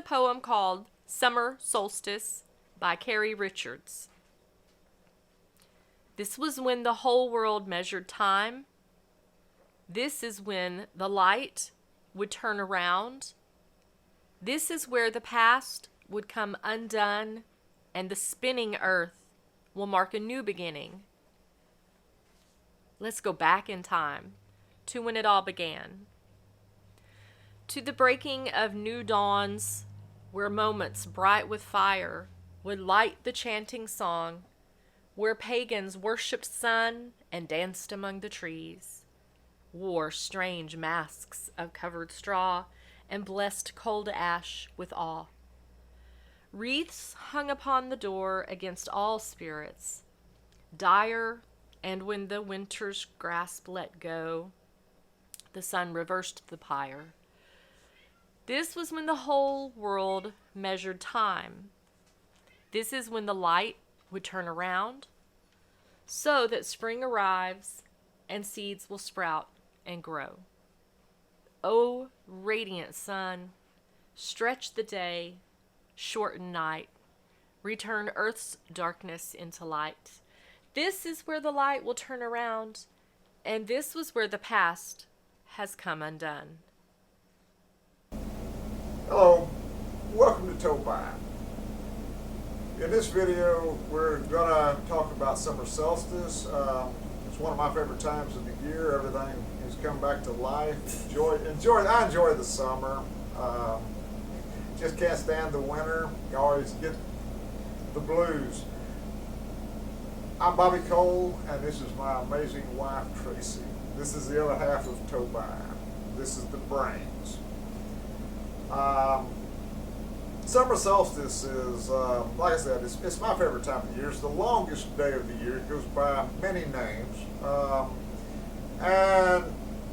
a poem called Summer Solstice by Carrie Richards. This was when the whole world measured time. This is when the light would turn around. This is where the past would come undone and the spinning earth will mark a new beginning. Let's go back in time to when it all began. To the breaking of new dawns, where moments bright with fire would light the chanting song, where pagans worshipped sun and danced among the trees, wore strange masks of covered straw, and blessed cold ash with awe. Wreaths hung upon the door against all spirits, dire, and when the winter's grasp let go, the sun reversed the pyre. This was when the whole world measured time. This is when the light would turn around, so that spring arrives and seeds will sprout and grow. O radiant sun, stretch the day, shorten night, return earth's darkness into light. This is where the light will turn around, and this was where the past has come undone. Hello, welcome to Tobai. In this video, we're going to talk about summer solstice. It's one of my favorite times of the year. Everything has come back to life. I enjoy the summer. Just can't stand the winter. You always get the blues. I'm Bobby Cole, and this is my amazing wife, Tracy. This is the other half of Tobai. This is the brains. Summer solstice is, like I said, it's my favorite time of the year. It's the longest day of the year. It goes by many names. And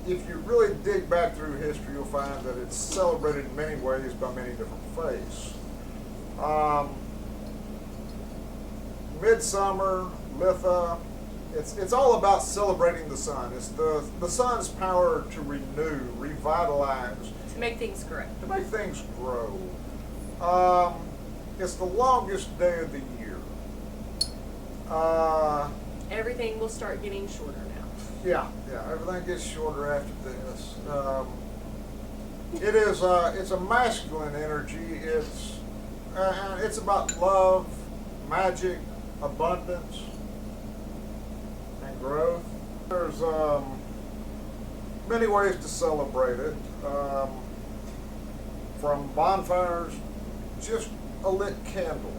if you really dig back through history, you'll find that it's celebrated in many ways by many different faiths. Midsummer, Litha, it's all about celebrating the sun. It's the sun's power to renew, revitalize, To make things grow. to make things grow. It's the longest day of the year. Everything will start getting shorter now. Yeah, everything gets shorter after this. It's a masculine energy. It's about love, magic, abundance, and growth. There's many ways to celebrate it. From bonfires, just a lit candle.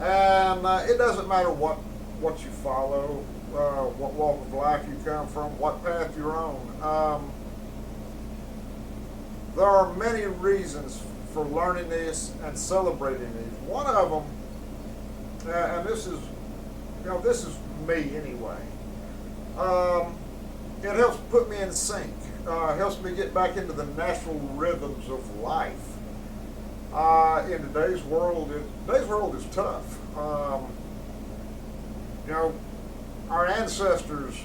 And it doesn't matter what you follow, what walk of life you come from, what path you're on. There are many reasons for learning this and celebrating these. One of them, and this is me anyway. It helps put me in sync. Helps me get back into the natural rhythms of life. In today's world is tough. Our ancestors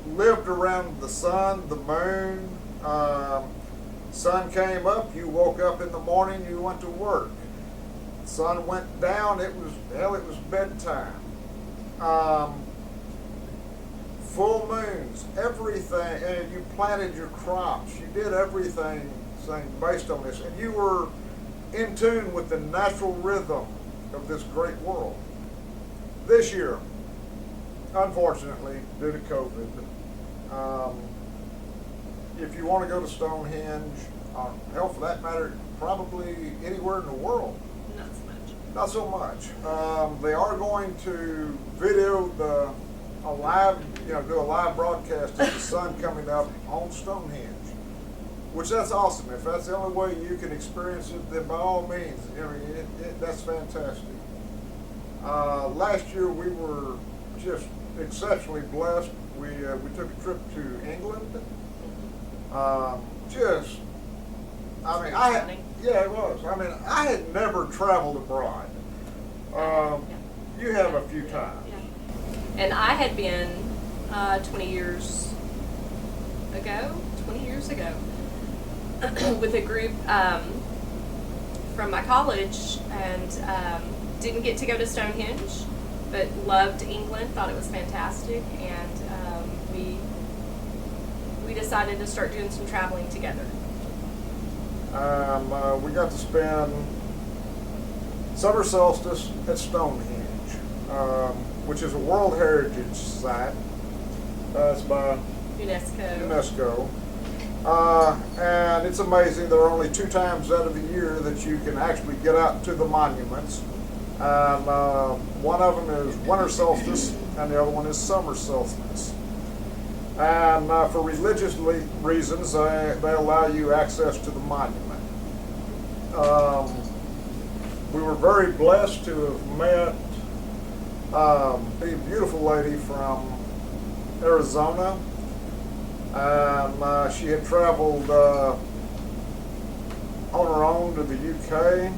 lived around the sun, the moon. Sun came up, you woke up in the morning, you went to work. Sun went down, it was bedtime. Full moons, everything, and you planted your crops. You did everything based on this, and you were in tune with the natural rhythm of this great world. This year, unfortunately, due to COVID, if you want to go to Stonehenge, hell, for that matter, probably anywhere in the world. Not so much. Not so much. They are going to video do a live broadcast of the sun coming up on Stonehenge, which that's awesome. If that's the only way you can experience it, then by all means, that's fantastic. Last year we were just exceptionally blessed. We took a trip to England. Yeah, it was. I had never traveled abroad. You have a few times. Yeah. And I had been 20 years ago with a group from my college, and didn't get to go to Stonehenge, but loved England, thought it was fantastic, and we decided to start doing some traveling together. We got to spend summer solstice at Stonehenge, which is a World Heritage Site. It's by UNESCO. And it's amazing. There are only 2 times out of the year that you can actually get out to the monuments. One of them is winter solstice, and the other one is summer solstice. And for religious reasons, they allow you access to the monument. We were very blessed to have met a beautiful lady from Arizona. She had traveled on her own to the UK.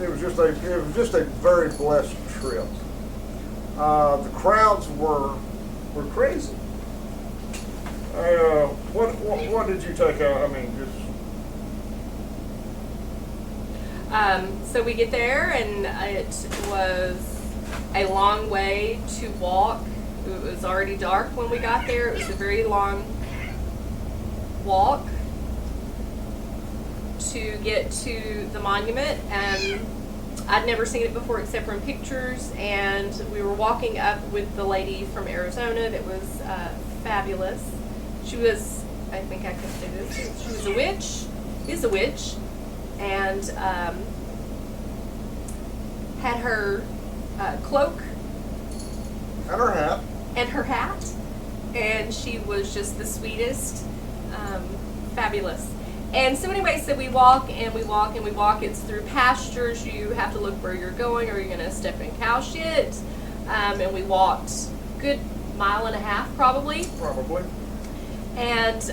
It was just a very blessed trip. The crowds were crazy. What did you take out? I mean, just. So we get there, and it was a long way to walk. It was already dark when we got there. It was a very long walk to get to the monument, and I'd never seen it before except from pictures, and we were walking up with the lady from Arizona that was fabulous. She was, I think I can say this, she was a witch, is a witch, and had her cloak. And her hat. And her hat. And she was just the sweetest, fabulous. And so anyway, so we walk and we walk and we walk. It's through pastures. You have to look where you're going, or you're going to step in cow shit. And we walked a good 1.5 miles probably. Probably. And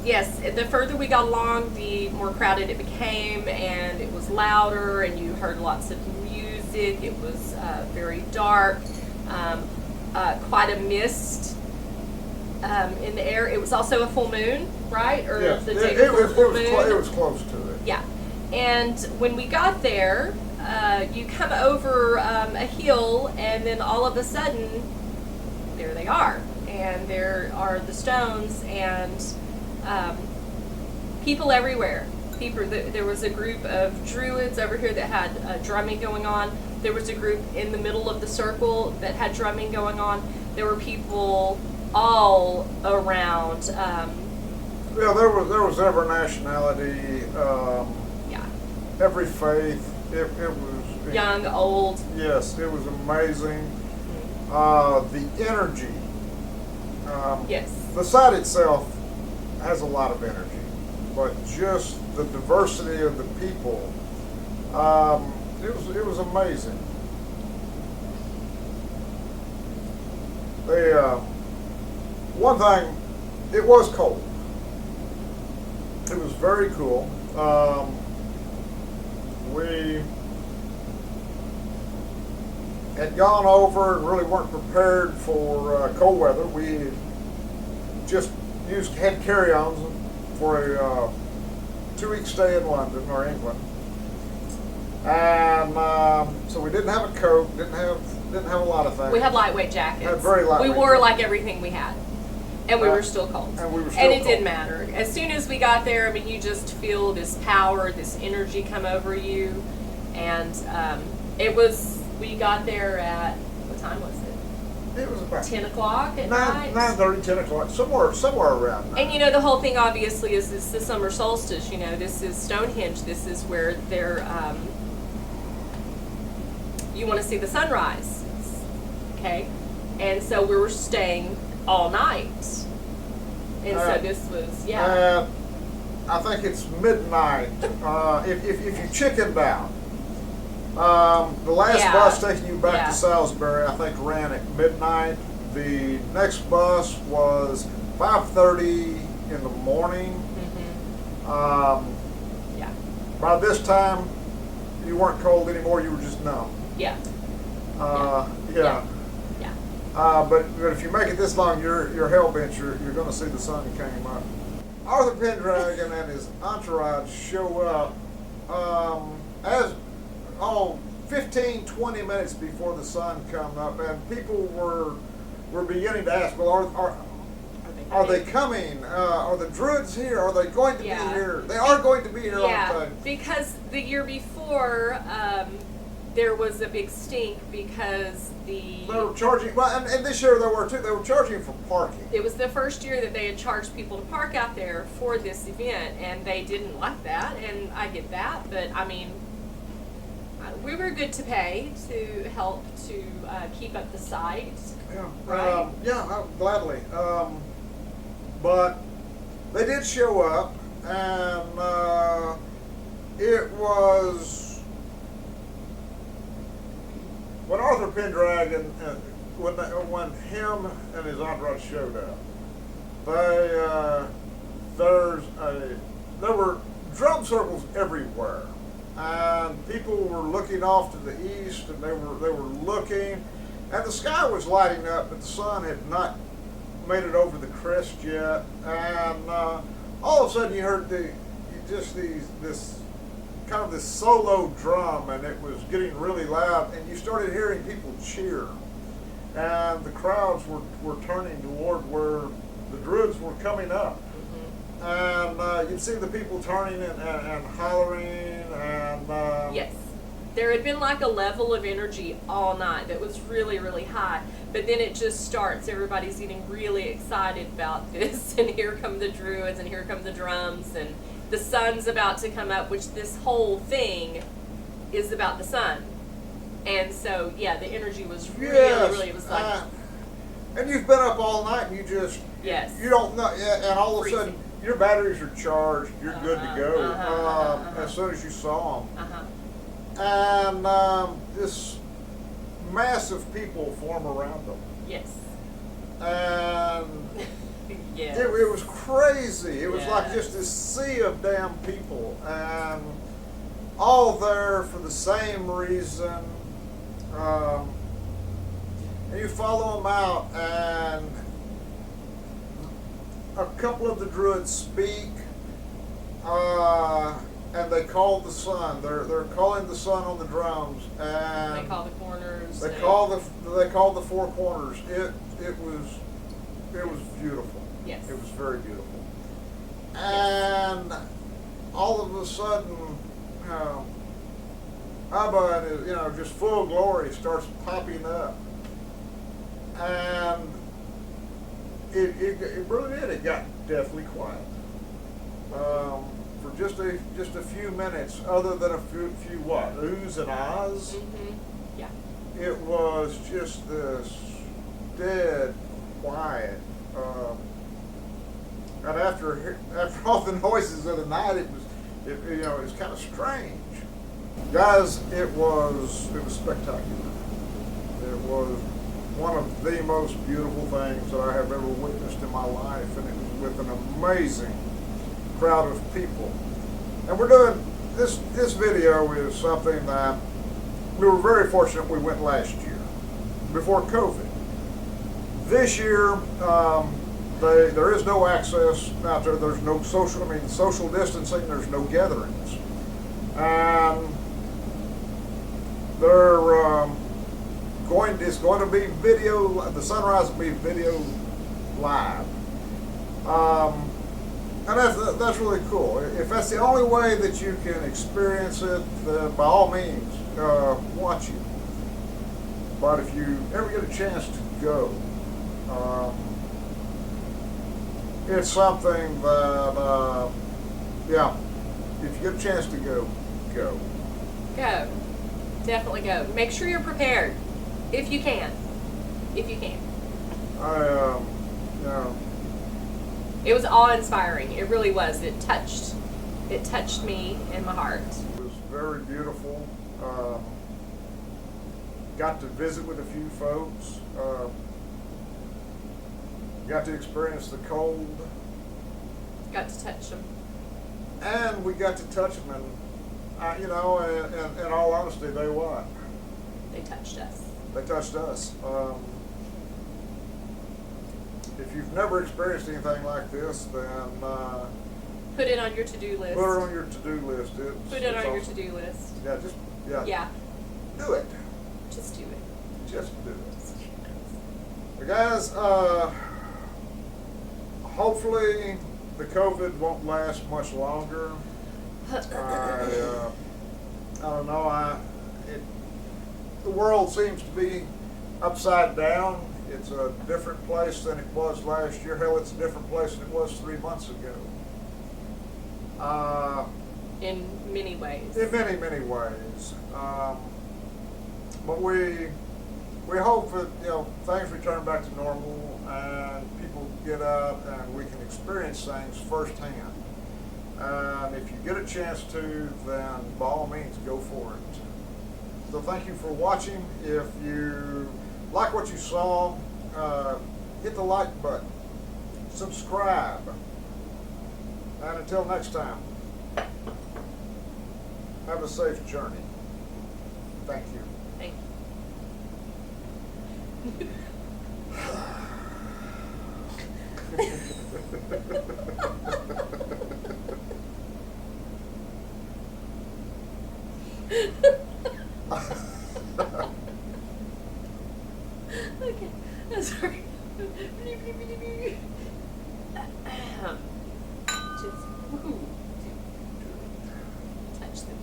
yes, the further we got along, the more crowded it became, and it was louder, and you heard lots of music. It was very dark, quite a mist in the air. It was also a full moon, right? Or yeah, the day before full moon. It was close to it. Yeah, and when we got there, you come over a hill, and then all of a sudden, there they are. And there are the stones, and people everywhere. There was a group of druids over here that had drumming going on. There was a group in the middle of the circle that had drumming going on. There were people all around. Yeah, there was every nationality, Yeah. every faith. It was Young, old. Yes, it was amazing. The energy. Yes. The site itself has a lot of energy, but just the diversity of the people, it was amazing. One thing, it was cold. It was very cool. We had gone over and really weren't prepared for cold weather. We just had carry-ons for a 2-week stay in London or England, and so we didn't have a coat, didn't have a lot of things. We had lightweight jackets. Had very lightweight we wore jackets. like everything we had, and we were still cold. And we were still and it cold. didn't matter. As soon as we got there, I mean, you just feel this power, this energy come over you, and it was. We got there at, what time was it? It was about 10 o'clock at night. 9:30, 10 o'clock, somewhere around 9. And you know, the whole thing obviously is the summer solstice. You know, this is Stonehenge. This is where they're, you want to see the sunrise. Okay? And so we were staying all night. And so this was, yeah. I think it's midnight. If you chickened out, the last bus taking you back to Salisbury, I think, ran at midnight. The next bus was 5:30 in the morning. Yeah. By this time, you weren't cold anymore. You were just numb. Yeah. Yeah. Yeah. But if you make it this long, you're hell bent. You're going to see the sun came up. Arthur Pendragon and his entourage show up as 15, 20 minutes before the sun come up, and people were beginning to ask, well, are they coming? Are the Druids here? Are they going to be here? They are going to be here on time. Because the year before, there was a big stink because they were charging. Well, and this year there were too. They were charging for parking. It was the first year that they had charged people to park out there for this event, and they didn't like that. And I get that, but I mean, we were good to pay to help to keep up the site. Yeah, right? Gladly. But they did show up, and it was. When Arthur Pendragon, when him and his entourage showed up, there were drum circles everywhere, and people were looking off to the east, and they were looking, and the sky was lighting up, but the sun had not made it over the crest yet, and all of a sudden you heard this kind of this solo drum, and it was getting really loud, and you started hearing people cheer, and the crowds were turning toward where the Druids were coming up, and you'd see the people turning and hollering, and yes, there had been like a level of energy all night that was really, really high, but then it just starts, everybody's getting really excited about this, and here come the Druids, and here come the drums, and the sun's about to come up, which this whole thing is about the sun. And so, yeah, the energy was really, really, it was like... and you've been up all night, and you just... Yes. You don't know, and all of a sudden, your batteries are charged, you're good to go, as soon as you saw them. And this mass of people form around them. Yes. And... Yes. It was crazy. It was like just this sea of damn people, and all there for the same reason. And you follow them out, and a couple of the Druids speak, and they call the sun. They're calling the sun on the drums, and they call the corners. They call the four corners. It was beautiful. Yes. It was very beautiful. And all of a sudden, Abba, just full glory starts popping up. And it really did. It got deathly quiet. For just a few minutes, other than a few what? Oohs and ahs? Mm-hmm. Yeah. It was just this dead quiet. And after all the noises of the night, it was kind of strange. Guys, it was spectacular. It was one of the most beautiful things that I have ever witnessed in my life, and it was with an amazing crowd of people. And we're doing this video is something that we were very fortunate we went last year, before COVID. This year, there is no access out there. There's no social distancing. There's no gatherings. It's going to be video. The sunrise will be video live, and that's really cool. If that's the only way that you can experience it, by all means, watch it. But if you ever get a chance to go, it's something that, if you get a chance to go. Go. Definitely go. Make sure you're prepared, if you can. It was awe-inspiring. It really was. It touched me in my heart. It was very beautiful. Got to visit with a few folks. Got to experience the cold. Got to touch them. And we got to touch them, and in all honesty, they what? They touched us. They touched us. if you've never experienced anything like this, then Put it on your to-do list. put it on your to-do list. Put it on your to-do list. Yeah, do it. Just do it. Just do it. But guys, hopefully the COVID won't last much longer. I don't know. The world seems to be upside down. It's a different place than it was last year. Hell, it's a different place than it was 3 months ago. In many ways. In many, many ways. But we hope that things return back to normal and people get out and we can experience things firsthand. And if you get a chance to, then by all means go for it. So thank you for watching. If you like what you saw, hit the like button, subscribe, and until next time, have a safe journey. Thank you. Thank you. Okay, I'm sorry. Just touch them.